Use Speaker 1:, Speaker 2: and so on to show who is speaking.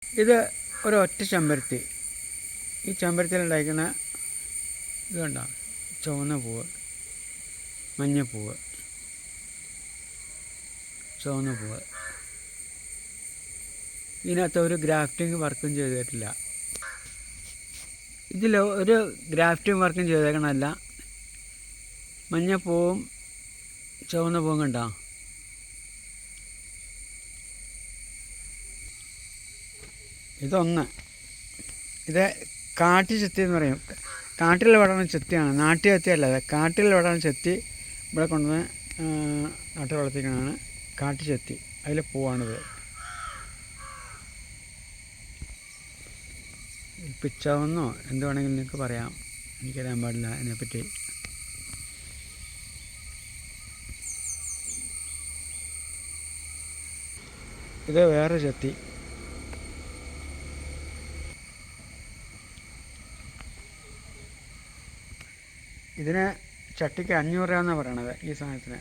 Speaker 1: ഇത് ഒരൊറ്റ ചെമ്പരത്തി. ഈ ചെമ്പരത്തിയിലുണ്ടായിരിക്കുന്ന ഇത് കണ്ടോ, ചുവന്ന പൂവ്, മഞ്ഞപ്പൂവ്, ചുവന്ന പൂവ്. ഇതിനകത്ത് ഒരു ഗ്രാഫ്റ്റിംഗ് വർക്കും ചെയ്തിട്ടില്ല. ഇതിൽ ഒരു ഗ്രാഫ്റ്റിംഗ് വർക്കും ചെയ്തേക്കണമല്ല. മഞ്ഞപ്പൂവും ചുവന്ന പൂവും കണ്ടോ. ഇതൊന്ന്. ഇത് കാട്ടുചെത്തി എന്ന് പറയും. കാട്ടിൽ വളർന്ന ചെത്തിയാണ്, നാട്ടുചെത്തിയല്ല. അത് കാട്ടിൽ വളർന്ന ചെത്തി ഇവിടെ കൊണ്ടുവന്ന് നാട്ടിൽ വളർത്തിക്കുന്നതാണ് കാട്ടുചെത്തി. അതിൽ പൂവാണിത്. പിച്ചാവെന്നോ എന്ത് വേണമെങ്കിലും നിങ്ങൾക്ക് പറയാം, എനിക്കറിയാൻ പാടില്ല അതിനെപ്പറ്റി. ഇത് വേറെ ചെത്തി. ഇതിന് ചട്ടിക്ക് 500 രൂപ എന്നാണ് പറയണത് ഈ സാധനത്തിന്.